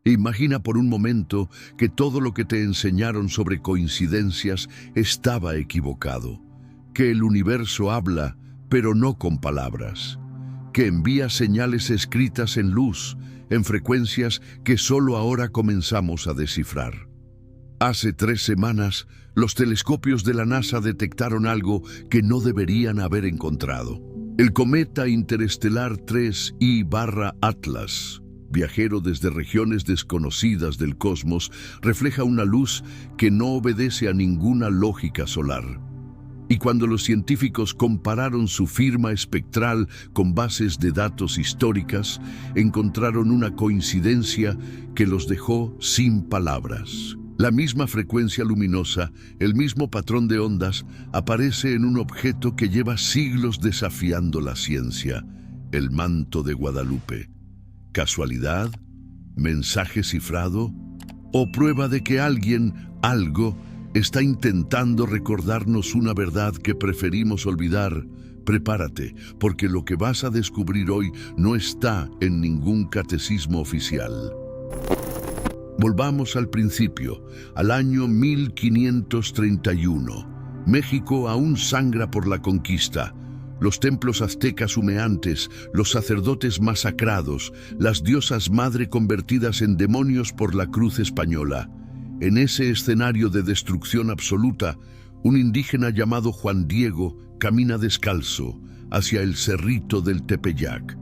Imagina por un momento que todo lo que te enseñaron sobre coincidencias estaba equivocado, que el universo habla, pero no con palabras, que envía señales escritas en luz, en frecuencias que solo ahora comenzamos a descifrar. Hace 3 semanas, los telescopios de la NASA detectaron algo que no deberían haber encontrado. El cometa interestelar 3I/Atlas, viajero desde regiones desconocidas del cosmos, refleja una luz que no obedece a ninguna lógica solar. Y cuando los científicos compararon su firma espectral con bases de datos históricas, encontraron una coincidencia que los dejó sin palabras. La misma frecuencia luminosa, el mismo patrón de ondas, aparece en un objeto que lleva siglos desafiando la ciencia, el manto de Guadalupe. ¿Casualidad? ¿Mensaje cifrado? ¿O prueba de que alguien, algo, está intentando recordarnos una verdad que preferimos olvidar? Prepárate, porque lo que vas a descubrir hoy no está en ningún catecismo oficial. Volvamos al principio, al año 1531. México aún sangra por la conquista. Los templos aztecas humeantes, los sacerdotes masacrados, las diosas madre convertidas en demonios por la cruz española. En ese escenario de destrucción absoluta, un indígena llamado Juan Diego camina descalzo hacia el cerrito del Tepeyac,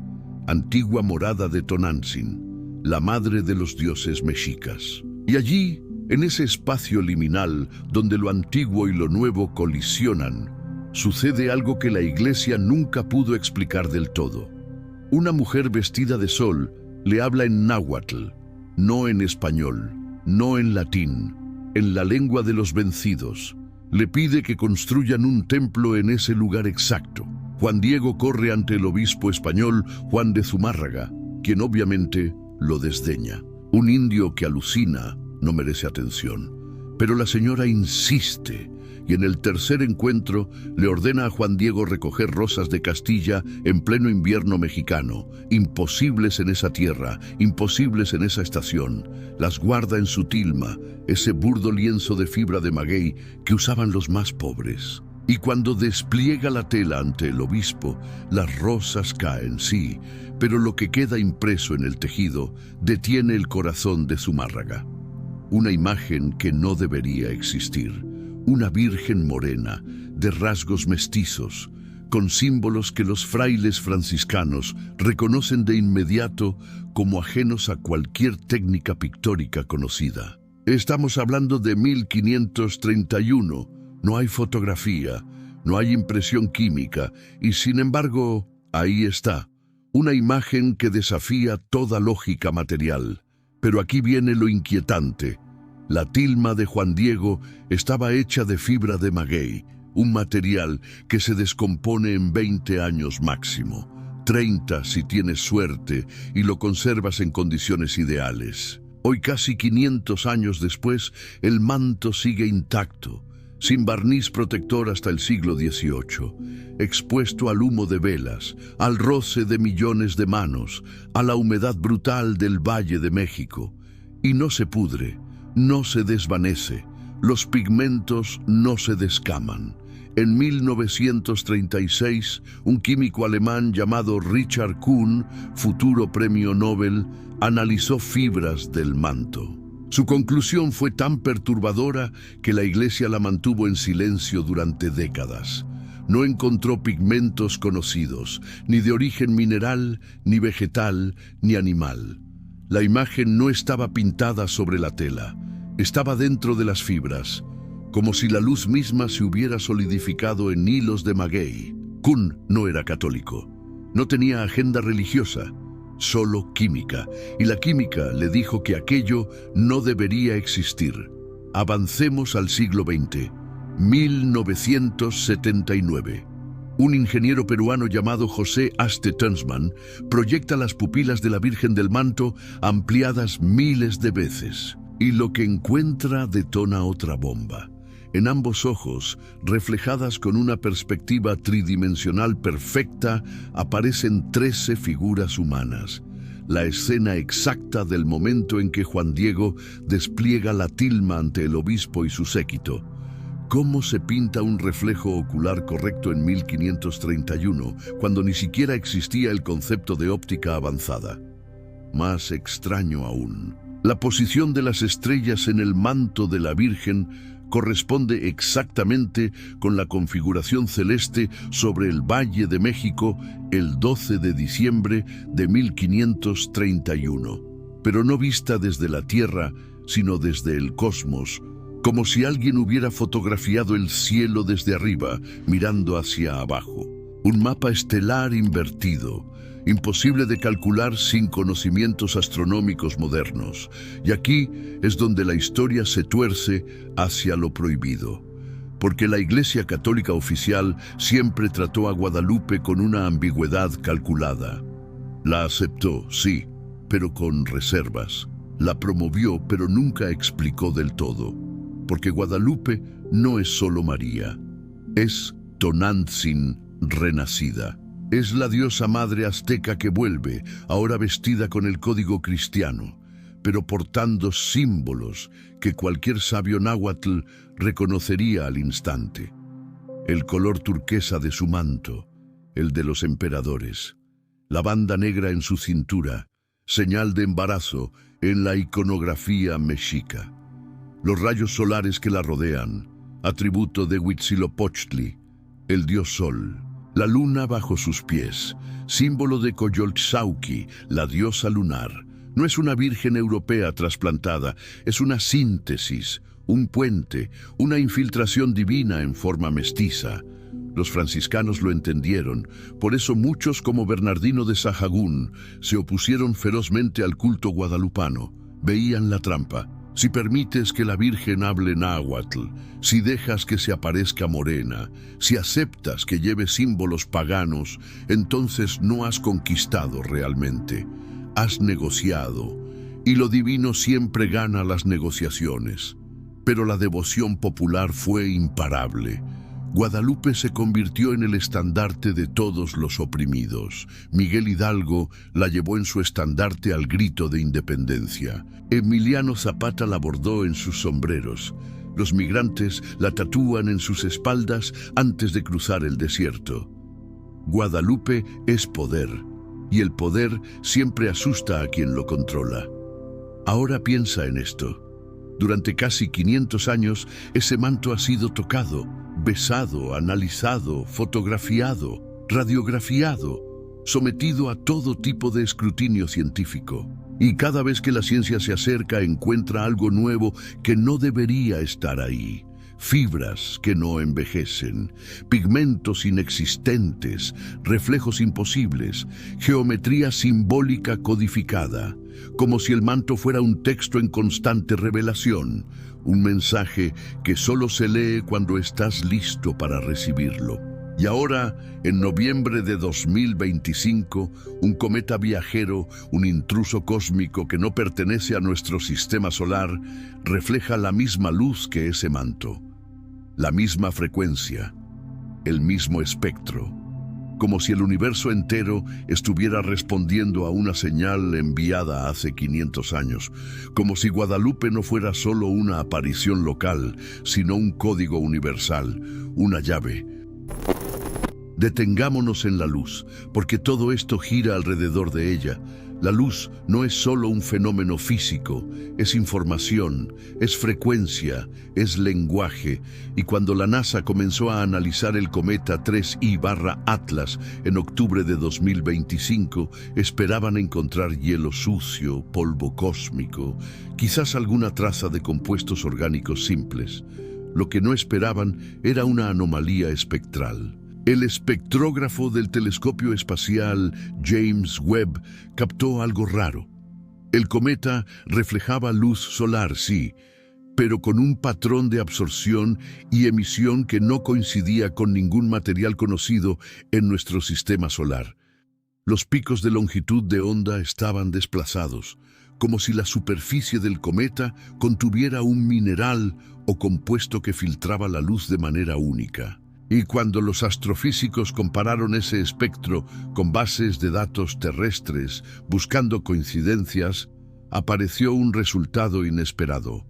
antigua morada de Tonantzin, la madre de los dioses mexicas. Y allí, en ese espacio liminal donde lo antiguo y lo nuevo colisionan, sucede algo que la Iglesia nunca pudo explicar del todo. Una mujer vestida de sol le habla en náhuatl, no en español, no en latín, en la lengua de los vencidos. Le pide que construyan un templo en ese lugar exacto. Juan Diego corre ante el obispo español Juan de Zumárraga, quien obviamente lo desdeña. Un indio que alucina no merece atención, pero la señora insiste y en el tercer encuentro le ordena a Juan Diego recoger rosas de Castilla en pleno invierno mexicano, imposibles en esa tierra, imposibles en esa estación. Las guarda en su tilma, ese burdo lienzo de fibra de maguey que usaban los más pobres. Y cuando despliega la tela ante el obispo, las rosas caen, sí, pero lo que queda impreso en el tejido detiene el corazón de Zumárraga. Una imagen que no debería existir. Una virgen morena, de rasgos mestizos, con símbolos que los frailes franciscanos reconocen de inmediato como ajenos a cualquier técnica pictórica conocida. Estamos hablando de 1531, no hay fotografía, no hay impresión química, y sin embargo, ahí está, una imagen que desafía toda lógica material. Pero aquí viene lo inquietante. La tilma de Juan Diego estaba hecha de fibra de maguey, un material que se descompone en 20 años máximo, 30 si tienes suerte y lo conservas en condiciones ideales. Hoy, casi 500 años después, el manto sigue intacto, sin barniz protector hasta el siglo XVIII, expuesto al humo de velas, al roce de millones de manos, a la humedad brutal del Valle de México, y no se pudre. No se desvanece, los pigmentos no se descaman. En 1936, un químico alemán llamado Richard Kuhn, futuro premio Nobel, analizó fibras del manto. Su conclusión fue tan perturbadora que la Iglesia la mantuvo en silencio durante décadas. No encontró pigmentos conocidos, ni de origen mineral, ni vegetal, ni animal. La imagen no estaba pintada sobre la tela, estaba dentro de las fibras, como si la luz misma se hubiera solidificado en hilos de maguey. Kuhn no era católico, no tenía agenda religiosa, solo química, y la química le dijo que aquello no debería existir. Avancemos al siglo XX, 1979. Un ingeniero peruano llamado José Aste Tunsman proyecta las pupilas de la Virgen del Manto ampliadas miles de veces, y lo que encuentra detona otra bomba. En ambos ojos, reflejadas con una perspectiva tridimensional perfecta, aparecen 13 figuras humanas. la escena exacta del momento en que Juan Diego despliega la tilma ante el obispo y su séquito. ¿Cómo se pinta un reflejo ocular correcto en 1531, cuando ni siquiera existía el concepto de óptica avanzada? Más extraño aún, la posición de las estrellas en el manto de la Virgen corresponde exactamente con la configuración celeste sobre el Valle de México el 12 de diciembre de 1531, pero no vista desde la Tierra, sino desde el cosmos, como si alguien hubiera fotografiado el cielo desde arriba, mirando hacia abajo. Un mapa estelar invertido, imposible de calcular sin conocimientos astronómicos modernos. Y aquí es donde la historia se tuerce hacia lo prohibido. Porque la Iglesia Católica oficial siempre trató a Guadalupe con una ambigüedad calculada. La aceptó, sí, pero con reservas. La promovió, pero nunca explicó del todo. Porque Guadalupe no es solo María, es Tonantzin renacida. Es la diosa madre azteca que vuelve, ahora vestida con el código cristiano, pero portando símbolos que cualquier sabio náhuatl reconocería al instante. El color turquesa de su manto, el de los emperadores, la banda negra en su cintura, señal de embarazo en la iconografía mexica. Los rayos solares que la rodean, atributo de Huitzilopochtli, el dios sol. La luna bajo sus pies, símbolo de Coyolxauhqui, la diosa lunar. No es una virgen europea trasplantada, es una síntesis, un puente, una infiltración divina en forma mestiza. Los franciscanos lo entendieron, por eso muchos como Bernardino de Sahagún se opusieron ferozmente al culto guadalupano. Veían la trampa. Si permites que la Virgen hable náhuatl, si dejas que se aparezca morena, si aceptas que lleve símbolos paganos, entonces no has conquistado realmente. Has negociado, y lo divino siempre gana las negociaciones. Pero la devoción popular fue imparable. Guadalupe se convirtió en el estandarte de todos los oprimidos. Miguel Hidalgo la llevó en su estandarte al grito de independencia. Emiliano Zapata la bordó en sus sombreros. Los migrantes la tatúan en sus espaldas antes de cruzar el desierto. Guadalupe es poder, y el poder siempre asusta a quien lo controla. Ahora piensa en esto. Durante casi 500 años, ese manto ha sido tocado, besado, analizado, fotografiado, radiografiado, sometido a todo tipo de escrutinio científico. Y cada vez que la ciencia se acerca, encuentra algo nuevo que no debería estar ahí. Fibras que no envejecen, pigmentos inexistentes, reflejos imposibles, geometría simbólica codificada, como si el manto fuera un texto en constante revelación, un mensaje que solo se lee cuando estás listo para recibirlo. Y ahora, en noviembre de 2025, un cometa viajero, un intruso cósmico que no pertenece a nuestro sistema solar, refleja la misma luz que ese manto. La misma frecuencia, el mismo espectro, como si el universo entero estuviera respondiendo a una señal enviada hace 500 años, como si Guadalupe no fuera solo una aparición local, sino un código universal, una llave. Detengámonos en la luz, porque todo esto gira alrededor de ella. La luz no es solo un fenómeno físico, es información, es frecuencia, es lenguaje. Y cuando la NASA comenzó a analizar el cometa 3I/Atlas en octubre de 2025, esperaban encontrar hielo sucio, polvo cósmico, quizás alguna traza de compuestos orgánicos simples. Lo que no esperaban era una anomalía espectral. El espectrógrafo del telescopio espacial James Webb captó algo raro. El cometa reflejaba luz solar, sí, pero con un patrón de absorción y emisión que no coincidía con ningún material conocido en nuestro sistema solar. Los picos de longitud de onda estaban desplazados, como si la superficie del cometa contuviera un mineral o compuesto que filtraba la luz de manera única. Y cuando los astrofísicos compararon ese espectro con bases de datos terrestres buscando coincidencias, apareció un resultado inesperado.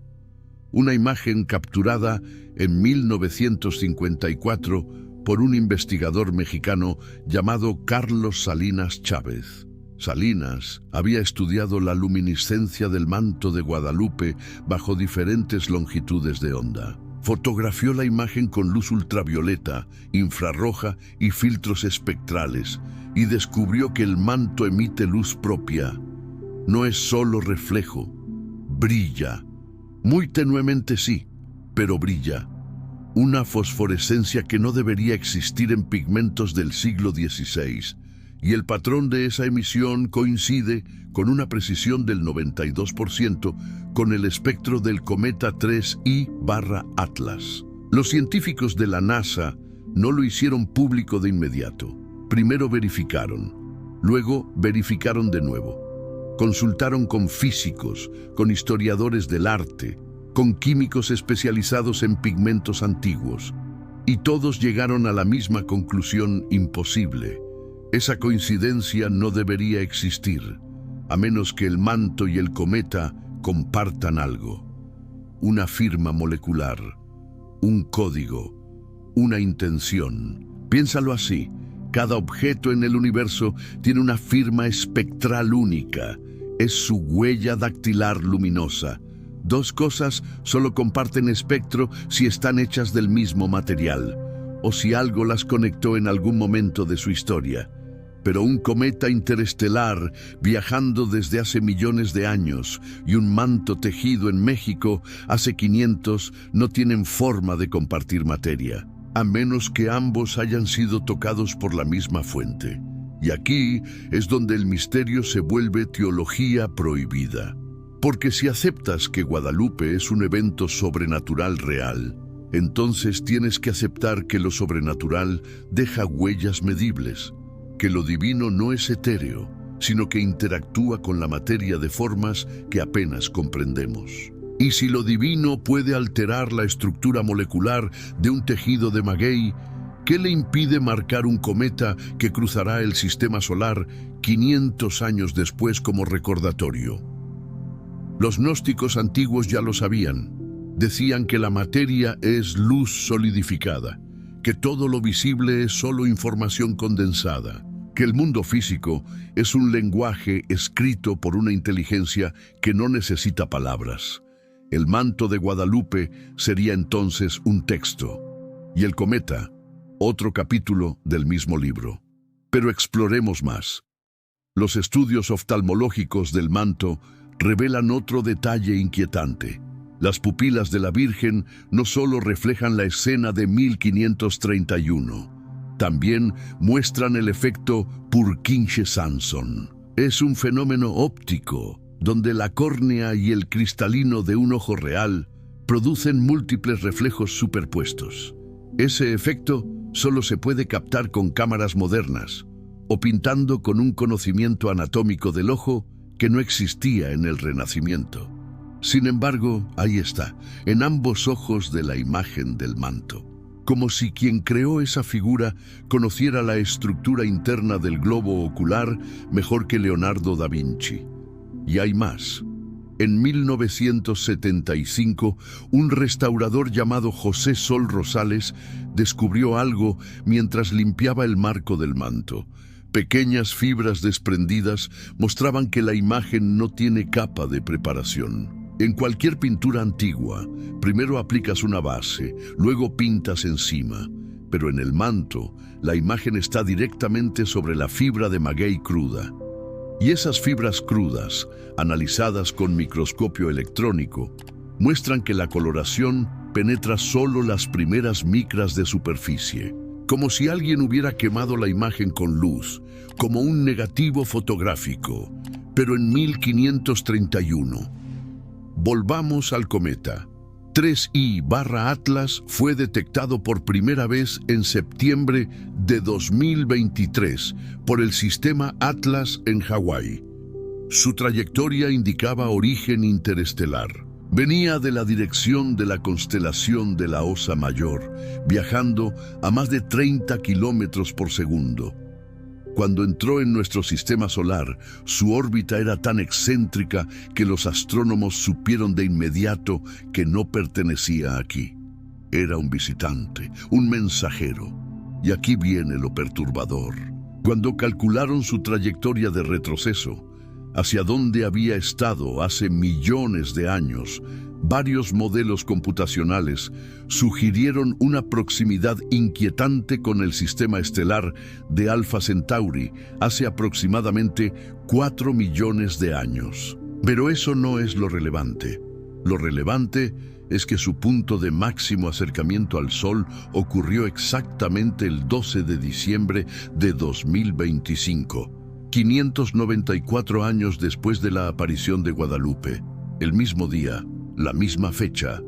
Una imagen capturada en 1954 por un investigador mexicano llamado Carlos Salinas Chávez. Salinas había estudiado la luminiscencia del manto de Guadalupe bajo diferentes longitudes de onda. Fotografió la imagen con luz ultravioleta, infrarroja y filtros espectrales y descubrió que el manto emite luz propia. No es solo reflejo, brilla. Muy tenuemente sí, pero brilla. Una fosforescencia que no debería existir en pigmentos del siglo XVI. Y el patrón de esa emisión coincide con una precisión del 92% con el espectro del cometa 3I/Atlas. Los científicos de la NASA no lo hicieron público de inmediato. Primero verificaron, luego verificaron de nuevo. Consultaron con físicos, con historiadores del arte, con químicos especializados en pigmentos antiguos, y todos llegaron a la misma conclusión imposible. Esa coincidencia no debería existir, a menos que el manto y el cometa compartan algo. Una firma molecular, un código, una intención. Piénsalo así, cada objeto en el universo tiene una firma espectral única. Es su huella dactilar luminosa. Dos cosas solo comparten espectro si están hechas del mismo material, o si algo las conectó en algún momento de su historia. Pero un cometa interestelar viajando desde hace millones de años y un manto tejido en México hace 500 no tienen forma de compartir materia, a menos que ambos hayan sido tocados por la misma fuente. Y aquí es donde el misterio se vuelve teología prohibida. Porque si aceptas que Guadalupe es un evento sobrenatural real, entonces tienes que aceptar que lo sobrenatural deja huellas medibles, que lo divino no es etéreo, sino que interactúa con la materia de formas que apenas comprendemos. Y si lo divino puede alterar la estructura molecular de un tejido de maguey, ¿qué le impide marcar un cometa que cruzará el sistema solar 500 años después como recordatorio? Los gnósticos antiguos ya lo sabían. Decían que la materia es luz solidificada, que todo lo visible es solo información condensada, que el mundo físico es un lenguaje escrito por una inteligencia que no necesita palabras. El manto de Guadalupe sería entonces un texto, y el cometa, otro capítulo del mismo libro. Pero exploremos más. Los estudios oftalmológicos del manto revelan otro detalle inquietante. Las pupilas de la Virgen no solo reflejan la escena de 1531, también muestran el efecto Purkinje-Sanson. Es un fenómeno óptico, donde la córnea y el cristalino de un ojo real producen múltiples reflejos superpuestos. Ese efecto solo se puede captar con cámaras modernas, o pintando con un conocimiento anatómico del ojo que no existía en el Renacimiento. Sin embargo, ahí está, en ambos ojos de la imagen del manto. Como si quien creó esa figura conociera la estructura interna del globo ocular mejor que Leonardo da Vinci. Y hay más. En 1975, un restaurador llamado José Sol Rosales descubrió algo mientras limpiaba el marco del manto. Pequeñas fibras desprendidas mostraban que la imagen no tiene capa de preparación. En cualquier pintura antigua, primero aplicas una base, luego pintas encima. Pero en el manto, la imagen está directamente sobre la fibra de maguey cruda. Y esas fibras crudas, analizadas con microscopio electrónico, muestran que la coloración penetra solo las primeras micras de superficie, como si alguien hubiera quemado la imagen con luz, como un negativo fotográfico, pero en 1531. Volvamos al cometa. 3I/Atlas fue detectado por primera vez en septiembre de 2023 por el sistema Atlas en Hawái. Su trayectoria indicaba origen interestelar. Venía de la dirección de la constelación de la Osa Mayor, viajando a más de 30 kilómetros por segundo. Cuando entró en nuestro sistema solar, su órbita era tan excéntrica que los astrónomos supieron de inmediato que no pertenecía aquí. Era un visitante, un mensajero. Y aquí viene lo perturbador. Cuando calcularon su trayectoria de retroceso, hacia dónde había estado hace millones de años, varios modelos computacionales sugirieron una proximidad inquietante con el sistema estelar de Alpha Centauri hace aproximadamente 4 millones de años. Pero eso no es lo relevante. Lo relevante es que su punto de máximo acercamiento al Sol ocurrió exactamente el 12 de diciembre de 2025. 594 años después de la aparición de Guadalupe, el mismo día, la misma fecha.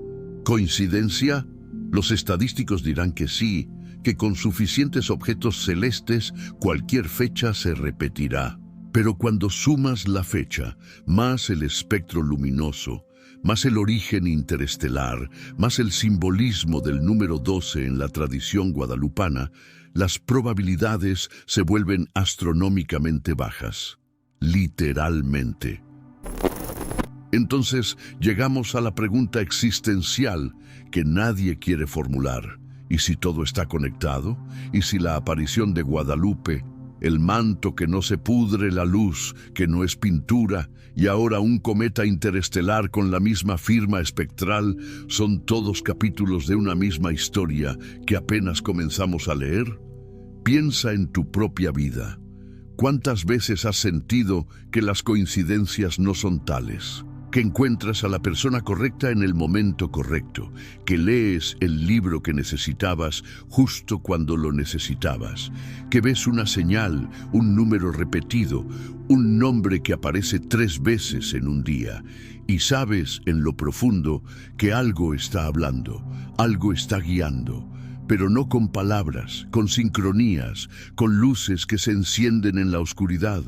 ¿Coincidencia? Los estadísticos dirán que sí, que con suficientes objetos celestes cualquier fecha se repetirá. Pero cuando sumas la fecha, más el espectro luminoso, más el origen interestelar, más el simbolismo del número 12 en la tradición guadalupana, las probabilidades se vuelven astronómicamente bajas, literalmente. Entonces llegamos a la pregunta existencial que nadie quiere formular. ¿Y si todo está conectado? ¿Y si la aparición de Guadalupe, el manto que no se pudre, la luz que no es pintura, y ahora un cometa interestelar con la misma firma espectral son todos capítulos de una misma historia que apenas comenzamos a leer? Piensa en tu propia vida. ¿Cuántas veces has sentido que las coincidencias no son tales? Que encuentras a la persona correcta en el momento correcto, que lees el libro que necesitabas justo cuando lo necesitabas, que ves una señal, un número repetido, un nombre que aparece 3 veces en un día, y sabes en lo profundo que algo está hablando, algo está guiando, pero no con palabras, con sincronías, con luces que se encienden en la oscuridad.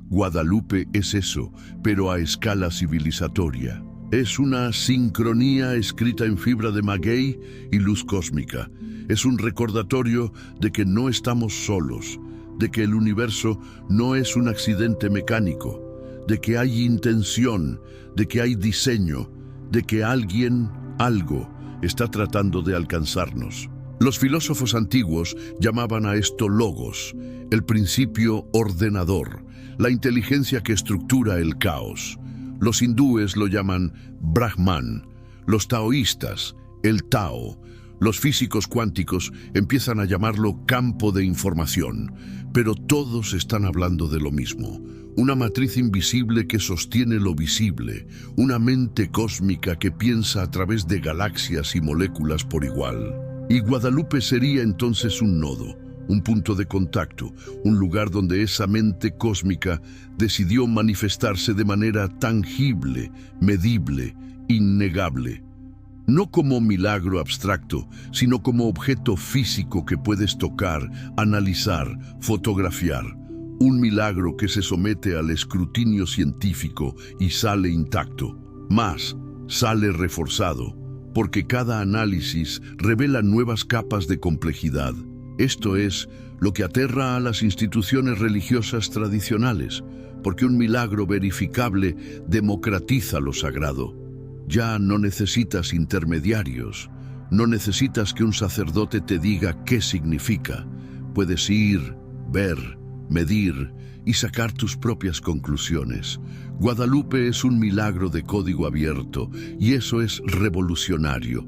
Guadalupe es eso, pero a escala civilizatoria. Es una sincronía escrita en fibra de maguey y luz cósmica. Es un recordatorio de que no estamos solos, de que el universo no es un accidente mecánico, de que hay intención, de que hay diseño, de que alguien, algo, está tratando de alcanzarnos. Los filósofos antiguos llamaban a esto logos, el principio ordenador, la inteligencia que estructura el caos. Los hindúes lo llaman Brahman, los taoístas, el Tao. Los físicos cuánticos empiezan a llamarlo campo de información, pero todos están hablando de lo mismo. Una matriz invisible que sostiene lo visible, una mente cósmica que piensa a través de galaxias y moléculas por igual. Y Guadalupe sería entonces un nodo, un punto de contacto, un lugar donde esa mente cósmica decidió manifestarse de manera tangible, medible, innegable. No como milagro abstracto, sino como objeto físico que puedes tocar, analizar, fotografiar. Un milagro que se somete al escrutinio científico y sale intacto. Más, sale reforzado, porque cada análisis revela nuevas capas de complejidad. Esto es lo que aterra a las instituciones religiosas tradicionales, porque un milagro verificable democratiza lo sagrado. Ya no necesitas intermediarios, no necesitas que un sacerdote te diga qué significa. Puedes ir, ver, medir y sacar tus propias conclusiones. Guadalupe es un milagro de código abierto y eso es revolucionario,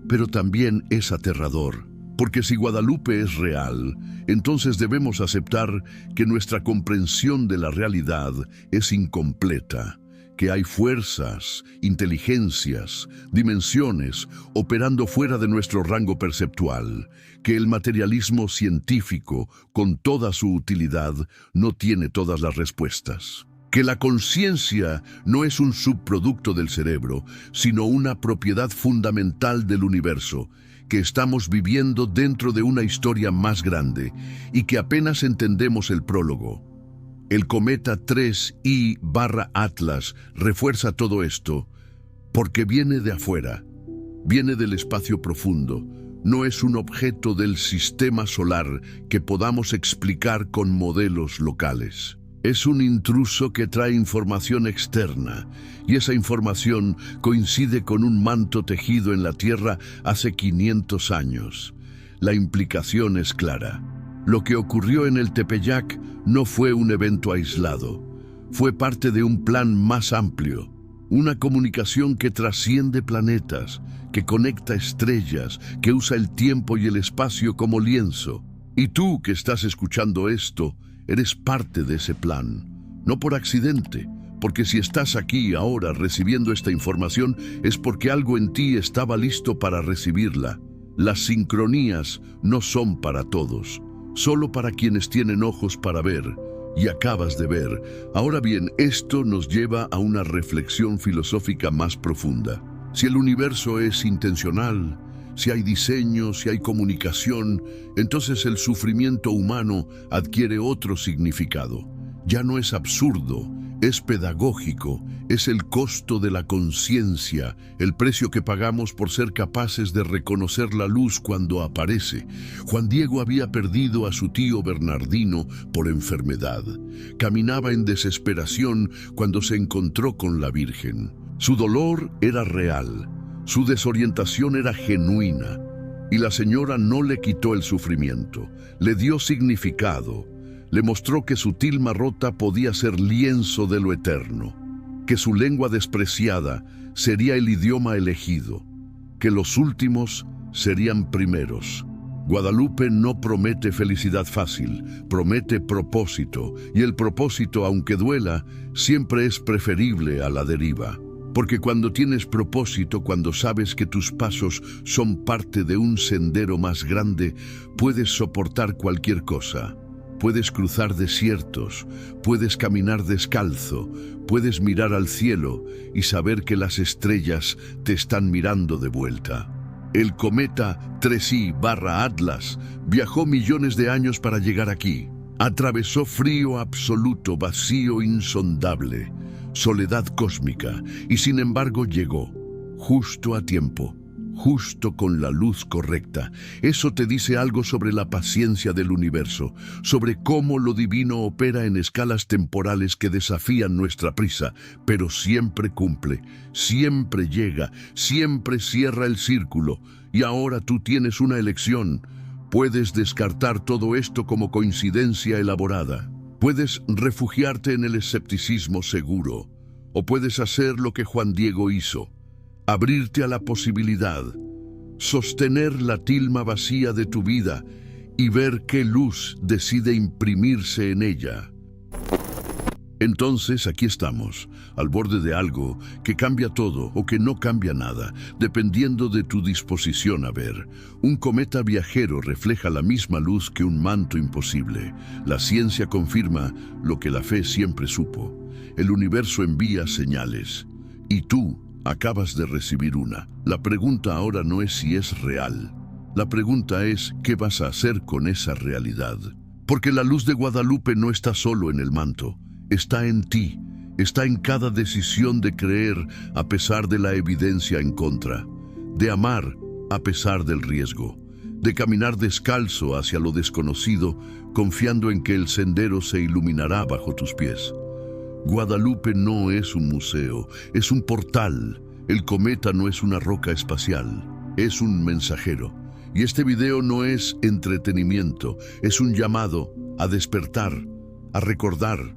pero también es aterrador. Porque si Guadalupe es real, entonces debemos aceptar que nuestra comprensión de la realidad es incompleta, que hay fuerzas, inteligencias, dimensiones operando fuera de nuestro rango perceptual, que el materialismo científico, con toda su utilidad, no tiene todas las respuestas. Que la conciencia no es un subproducto del cerebro, sino una propiedad fundamental del universo, que estamos viviendo dentro de una historia más grande y que apenas entendemos el prólogo. El cometa 3I/Atlas refuerza todo esto, porque viene de afuera, viene del espacio profundo. No es un objeto del sistema solar que podamos explicar con modelos locales. Es un intruso que trae información externa, y esa información coincide con un manto tejido en la Tierra hace 500 años. La implicación es clara. Lo que ocurrió en el Tepeyac no fue un evento aislado. Fue parte de un plan más amplio. Una comunicación que trasciende planetas, que conecta estrellas, que usa el tiempo y el espacio como lienzo. Y tú que estás escuchando esto, eres parte de ese plan. No por accidente, porque si estás aquí ahora recibiendo esta información es porque algo en ti estaba listo para recibirla. Las sincronías no son para todos, solo para quienes tienen ojos para ver. Y acabas de ver. Ahora bien, esto nos lleva a una reflexión filosófica más profunda. Si el universo es intencional, si hay diseño, si hay comunicación, entonces el sufrimiento humano adquiere otro significado. Ya no es absurdo, es pedagógico, es el costo de la conciencia, el precio que pagamos por ser capaces de reconocer la luz cuando aparece. Juan Diego había perdido a su tío Bernardino por enfermedad. Caminaba en desesperación cuando se encontró con la Virgen. Su dolor era real, su desorientación era genuina, y la señora no le quitó el sufrimiento, le dio significado. Le mostró que su tilma rota podía ser lienzo de lo eterno, que su lengua despreciada sería el idioma elegido, que los últimos serían primeros. Guadalupe no promete felicidad fácil, promete propósito, y el propósito, aunque duela, siempre es preferible a la deriva. Porque cuando tienes propósito, cuando sabes que tus pasos son parte de un sendero más grande, puedes soportar cualquier cosa. Puedes cruzar desiertos, puedes caminar descalzo, puedes mirar al cielo y saber que las estrellas te están mirando de vuelta. El cometa 3I/Atlas viajó millones de años para llegar aquí. Atravesó frío absoluto, vacío insondable, soledad cósmica, y sin embargo llegó, justo a tiempo. Justo con la luz correcta. Eso te dice algo sobre la paciencia del universo, sobre cómo lo divino opera en escalas temporales que desafían nuestra prisa, pero siempre cumple, siempre llega, siempre cierra el círculo. Y ahora tú tienes una elección. Puedes descartar todo esto como coincidencia elaborada. Puedes refugiarte en el escepticismo seguro, o puedes hacer lo que Juan Diego hizo. Abrirte a la posibilidad, sostener la tilma vacía de tu vida y ver qué luz decide imprimirse en ella. Entonces aquí estamos, al borde de algo que cambia todo o que no cambia nada, dependiendo de tu disposición a ver. Un cometa viajero refleja la misma luz que un manto imposible. La ciencia confirma lo que la fe siempre supo. El universo envía señales, y tú acabas de recibir una. La pregunta ahora no es si es real. La pregunta es, ¿qué vas a hacer con esa realidad? Porque la luz de Guadalupe no está solo en el manto, está en ti, está en cada decisión de creer a pesar de la evidencia en contra, de amar a pesar del riesgo, de caminar descalzo hacia lo desconocido, confiando en que el sendero se iluminará bajo tus pies. Guadalupe no es un museo, es un portal. El cometa no es una roca espacial, es un mensajero. Y este video no es entretenimiento, es un llamado a despertar, a recordar,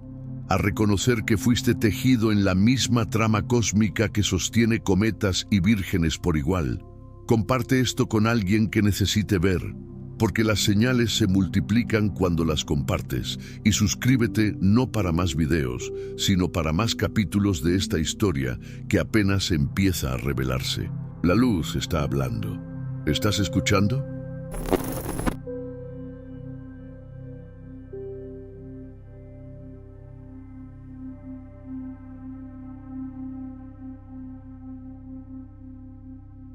a reconocer que fuiste tejido en la misma trama cósmica que sostiene cometas y vírgenes por igual. Comparte esto con alguien que necesite ver, porque las señales se multiplican cuando las compartes, y suscríbete no para más videos, sino para más capítulos de esta historia que apenas empieza a revelarse. La luz está hablando. ¿Estás escuchando?